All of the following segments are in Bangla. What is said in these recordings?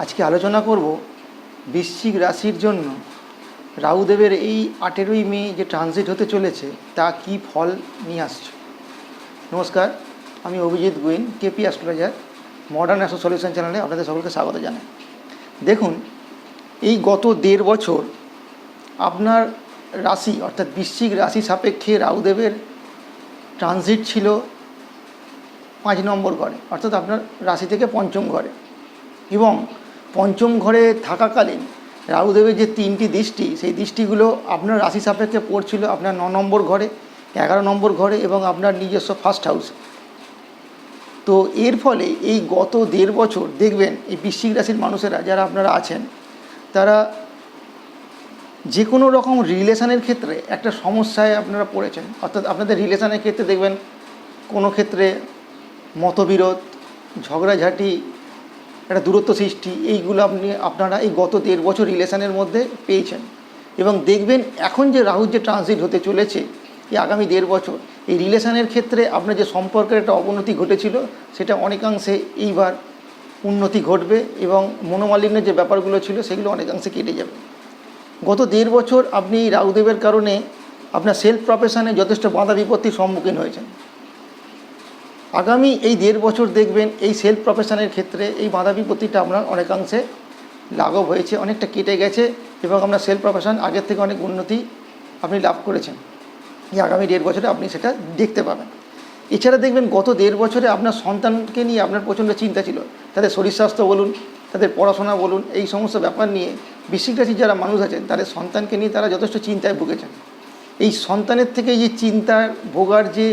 আজকে আলোচনা করব বৃশ্চিক রাশির জন্য রাহুদেবের এই 18ই মে যে ট্রানজিট হতে চলেছে তা কি ফল নিয়ে আসছে। নমস্কার, আমি Abhijit Guin, KP astrologer, modern astro solution চ্যানেলে আপনাদের সকলকে স্বাগত জানাই। দেখুন, এই গত 1.5 বছর আপনার রাশি অর্থাৎ বৃশ্চিক রাশি সাপেক্ষে রাহুদেবের ট্রানজিট ছিল 5 নম্বর ঘরে, অর্থাৎ আপনার রাশি থেকে পঞ্চম ঘরে, এবং পঞ্চম ঘরে থাকাকালীন রাহুদেবের যে 3টি দৃষ্টি, সেই দৃষ্টিগুলো আপনার রাশি সাপেক্ষে পড়ছিল আপনার 9 নম্বর ঘরে, 11 নম্বর ঘরে এবং আপনার নিজস্ব ফার্স্ট হাউসে। তো এর ফলে এই গত 1.5 বছর দেখবেন এই বৃশ্চিক রাশির মানুষেরা যারা আপনারা আছেন, তারা যে কোনো রকম রিলেশনের ক্ষেত্রে একটা সমস্যায় আপনারা পড়েছেন। অর্থাৎ আপনাদের রিলেশনের ক্ষেত্রে দেখবেন কোনো ক্ষেত্রে মতবিরোধ, ঝগড়াঝাটি, একটা দূরত্ব সৃষ্টি, এইগুলো আপনারা এই গত 1.5 বছর রিলেশনের মধ্যে পেয়েছেন। এবং দেখবেন এখন যে রাহুর যে ট্রানজিট হতে চলেছে এই আগামী 1.5 বছর, এই রিলেশনের ক্ষেত্রে আপনার যে সম্পর্কের একটা অবনতি ঘটেছিল সেটা অনেকাংশে এইবার উন্নতি ঘটবে এবং মনোমালিন্যের যে ব্যাপারগুলো ছিল সেগুলো অনেকাংশে কেটে যাবে। গত 1.5 বছর আপনি এই রাহুদেবের কারণে আপনার সেলফ প্রফেশনে যথেষ্ট বাধা বিপত্তির সম্মুখীন হয়েছেন। আগামী এই 1.5 বছর দেখবেন এই সেলফ প্রফেশনের ক্ষেত্রে এই বাধা বিপত্তিটা আপনার অনেকাংশে লাঘব হয়েছে, অনেকটা কেটে গেছে এবং আপনার সেলফ প্রফেশন আগের থেকে অনেক উন্নতি আপনি লাভ করেছেন। এই আগামী 1.5 বছরে আপনি সেটা দেখতে পাবেন। এছাড়া দেখবেন গত 1.5 বছরে আপনার সন্তানকে নিয়ে আপনার প্রচণ্ড চিন্তা ছিল। তাদের শরীর স্বাস্থ্য বলুন, তাদের পড়াশোনা বলুন, এই সমস্ত ব্যাপার নিয়ে বৃশ্চিক রাশির যারা মানুষ আছেন তাদের সন্তানকে নিয়ে তারা যথেষ্ট চিন্তায় ভুগেছেন। এই সন্তানের থেকে যে চিন্তার ভোগার যে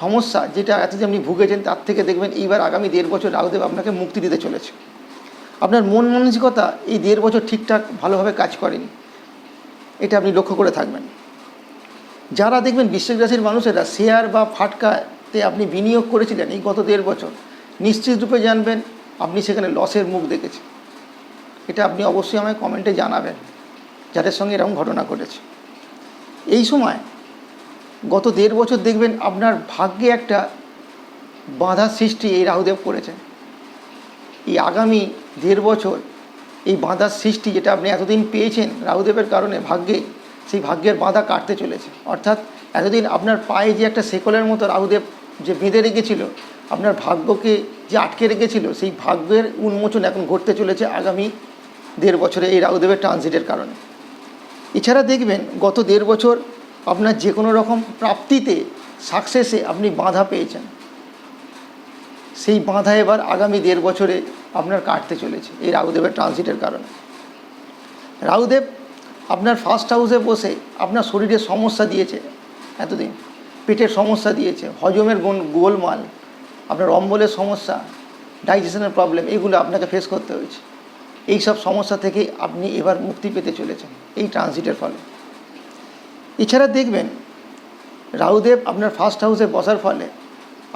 সমস্যা, যেটা এতদিন আপনি ভুগেছেন, তার থেকে দেখবেন এইবার আগামী 1.5 বছর রাহুদেব আপনাকে মুক্তি দিতে চলেছে। আপনার মন মানসিকতা এই 1.5 বছর ঠিকঠাক ভালোভাবে কাজ করেনি, এটা আপনি লক্ষ্য করে থাকবেন। যারা দেখবেন বৃশ্চিক রাশির মানুষেরা শেয়ার বা ফাটকাতে আপনি বিনিয়োগ করেছিলেন এই গত 1.5 বছর, নিশ্চিত রূপে জানবেন আপনি সেখানে লসের মুখ দেখেছেন। এটা আপনি অবশ্যই আমায় কমেন্টে জানাবেন যাদের সঙ্গে এরকম ঘটনা ঘটেছে। এই সময় গত 1.5 বছর দেখবেন আপনার ভাগ্যে একটা বাধার সৃষ্টি এই রাহুদেব করেছেন। এই আগামী 1.5 বছর এই বাধার সৃষ্টি যেটা আপনি এতদিন পেয়েছেন রাহুদেবের কারণে ভাগ্যে, সেই ভাগ্যের বাধা কাটতে চলেছে। অর্থাৎ এতদিন আপনার পায়ে যে একটা শেকলের মতো রাহুদেব যে বেঁধে রেখেছিল, আপনার ভাগ্যকে যে আটকে রেখেছিল, সেই ভাগ্যের উন্মোচন এখন ঘটতে চলেছে আগামী 1.5 বছরে এই রাহুদেবের ট্রানজিটের কারণে। এছাড়া দেখবেন গত 1.5 বছর আপনার যে কোনো রকম প্রাপ্তিতে, সাকসেসে আপনি বাধা পেয়েছেন, সেই বাধা এবার আগামী 1.5 বছরে আপনার কাটতে চলেছে এই রাহুদেবের ট্রানজিটের কারণে। রাহুদেব আপনার ফার্স্ট হাউসে বসে আপনার শরীরের সমস্যা দিয়েছে, এতদিন পেটের সমস্যা দিয়েছে, হজমের গোলমাল, আপনার অম্বলের সমস্যা, ডাইজেশনের প্রবলেম, এগুলো আপনাকে ফেস করতে হয়েছে। এই সব সমস্যা থেকে আপনি এবার মুক্তি পেতে চলেছেন এই ট্রানজিটের ফলে। এছাড়া দেখবেন রাহুদেব আপনার ফার্স্ট হাউসে বসার ফলে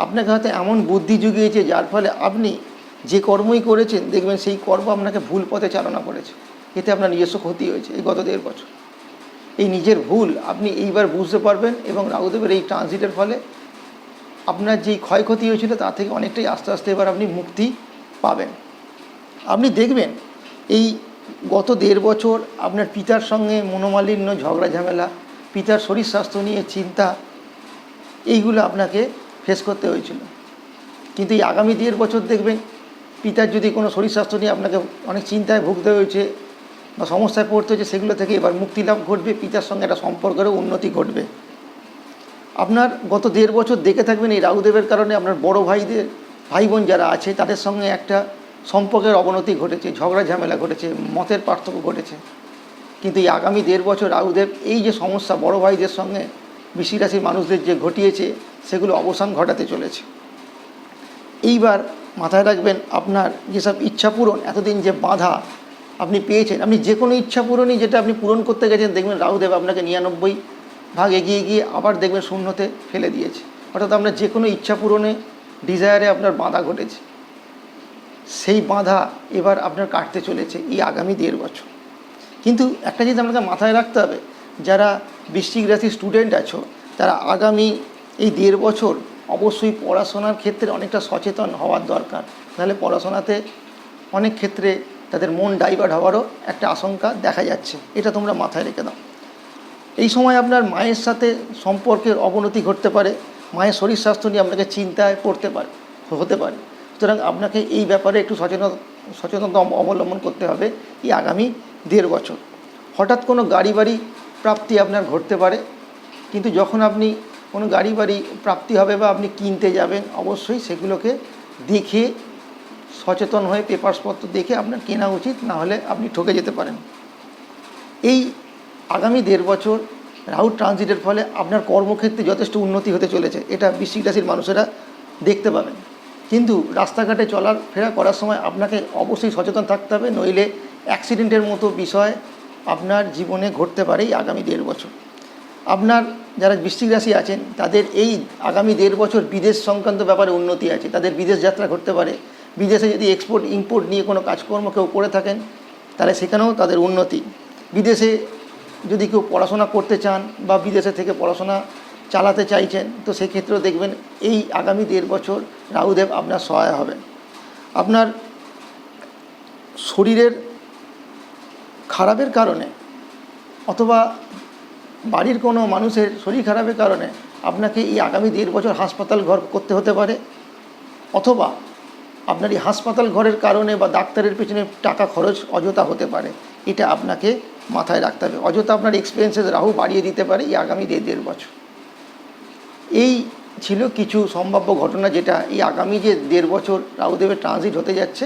আপনাকে হয়তো এমন বুদ্ধি জুগিয়েছে যার ফলে আপনি যে কর্মই করেছেন দেখবেন সেই কর্ম আপনাকে ভুল পথে চালনা করেছে, এতে আপনার নিজস্ব ক্ষতি হয়েছে এই গত 1.5 বছর। এই নিজের ভুল আপনি এইবার বুঝতে পারবেন এবং রাহুদেবের এই ট্রানজিটের ফলে আপনার যেই ক্ষয়ক্ষতি হয়েছিল তা থেকে অনেকটাই আস্তে আস্তে এবার আপনি মুক্তি পাবেন। আপনি দেখবেন এই গত 1.5 বছর আপনার পিতার সঙ্গে মনোমালিন্য, ঝগড়া ঝামেলা, পিতার শরীর স্বাস্থ্য নিয়ে চিন্তা, এইগুলো আপনাকে ফেস করতে হয়েছিল। কিন্তু এই আগামী 1.5 বছর দেখবেন পিতার যদি কোনো শরীর স্বাস্থ্য নিয়ে আপনাকে অনেক চিন্তায় ভুগতে হয়েছে বা সমস্যায় পড়তে হয়েছে, সেগুলো থেকে এবার মুক্তি লাভ ঘটবে, পিতার সঙ্গে একটা সম্পর্কেরও উন্নতি ঘটবে। আপনার গত 1.5 বছর দেখে থাকবেন এই রাহুদেবের কারণে আপনার বড় ভাইদের, ভাই বোন যারা আছে তাদের সঙ্গে একটা সম্পর্কের অবনতি ঘটেছে, ঝগড়া ঝামেলা ঘটেছে, মতের পার্থক্য ঘটেছে। কিন্তু এই আগামী 1.5 বছর রাহুদেব এই যে সমস্যা বড় ভাইদের সঙ্গে বৃশ্চিক রাশির মানুষদের যে ঘটিয়েছে সেগুলো অবসান ঘটাতে চলেছে। এইবার মাথায় রাখবেন আপনার যেসব ইচ্ছা পূরণ, এতদিন যে বাধা আপনি পেয়েছেন, আপনি যে কোনো ইচ্ছা পূরণই যেটা আপনি পূরণ করতে গেছেন দেখবেন রাহুদেব আপনাকে 99 ভাগ এগিয়ে গিয়ে আবার দেখবেন শূন্যতে ফেলে দিয়েছে। অর্থাৎ আপনার যে কোনো ইচ্ছা পূরণে, ডিজায়ারে আপনার বাধা ঘটেছে, সেই বাধা এবার আপনার কাটতে চলেছে এই আগামী 1.5 বছর। কিন্তু একটা জিনিস আপনাকে মাথায় রাখতে হবে, যারা বৃশ্চিক রাশির স্টুডেন্ট আছো তারা আগামী এই 1.5 বছর অবশ্যই পড়াশোনার ক্ষেত্রে অনেকটা সচেতন হওয়ার দরকার, নাহলে পড়াশোনাতে অনেক ক্ষেত্রে তাদের মন ডাইভার্ট হওয়ারও একটা আশঙ্কা দেখা যাচ্ছে, এটা তোমরা মাথায় রেখে দাও। এই সময় আপনার মায়ের সাথে সম্পর্কের অবনতি ঘটতে পারে, মায়ের শরীর স্বাস্থ্য নিয়ে আপনাকে চিন্তায় পড়তে পারে হতে পারে। সুতরাং আপনাকে এই ব্যাপারে একটু সচেতনতা অবলম্বন করতে হবে এই আগামী 1.5 বছর। হঠাৎ কোনো গাড়ি বাড়ি প্রাপ্তি আপনার ঘটতে পারে, কিন্তু যখন আপনি কোনো গাড়ি বাড়ি প্রাপ্তি হবে বা আপনি কিনতে যাবেন, অবশ্যই সেগুলোকে দেখে সচেতন হয়ে পেপারসপত্র দেখে আপনার কেনা উচিত, না হলে আপনি ঠকে যেতে পারেন। এই আগামী 1.5 বছর রাহু ট্রানজিটের ফলে আপনার কর্মক্ষেত্রে যথেষ্ট উন্নতি হতে চলেছে, এটা বৃশ্চিক রাশির মানুষেরা দেখতে পাবেন। কিন্তু রাস্তাঘাটে চলাফেরা করার সময় আপনাকে অবশ্যই সচেতন থাকতে হবে, নইলে অ্যাক্সিডেন্টের মতো বিষয় আপনার জীবনে ঘটতে পারে এই আগামী 1.5 বছর। আপনার যারা বৃশ্চিক রাশি আছেন তাদের এই আগামী 1.5 বছর বিদেশ সংক্রান্ত ব্যাপারে উন্নতি আছে, তাদের বিদেশ যাত্রা ঘটতে পারে। বিদেশে যদি এক্সপোর্ট ইম্পোর্ট নিয়ে কোনো কাজকর্ম কেউ করে থাকেন তাহলে সেখানেও তাদের উন্নতি। বিদেশে যদি কেউ পড়াশোনা করতে চান বা বিদেশে থেকে পড়াশোনা চালাতে চাইছেন, তো সেক্ষেত্রেও দেখবেন এই আগামী 1.5 বছর রাহুদেব আপনার সহায় হবেন। আপনার শরীরের খারাপের কারণে অথবা বাড়ির কোনো মানুষের শরীর খারাপের কারণে আপনাকে এই আগামী 1.5 বছর হাসপাতাল ঘর করতে হতে পারে, অথবা আপনার এই হাসপাতাল ঘরের কারণে বা ডাক্তারের পেছনে টাকা খরচ অযথা হতে পারে। এটা আপনাকে মাথায় রাখতে হবে। অযথা আপনার এক্সপেন্সেস রাহু বাড়িয়ে দিতে পারে এই আগামী 1.5 বছর। এই ছিল কিছু সম্ভাব্য ঘটনা যেটা এই আগামী যে 1.5 বছর রাহুদেবের ট্রানজিট হতে যাচ্ছে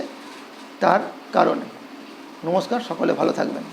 তার কারণে। নমস্কার, সকলে ভালো থাকবেন।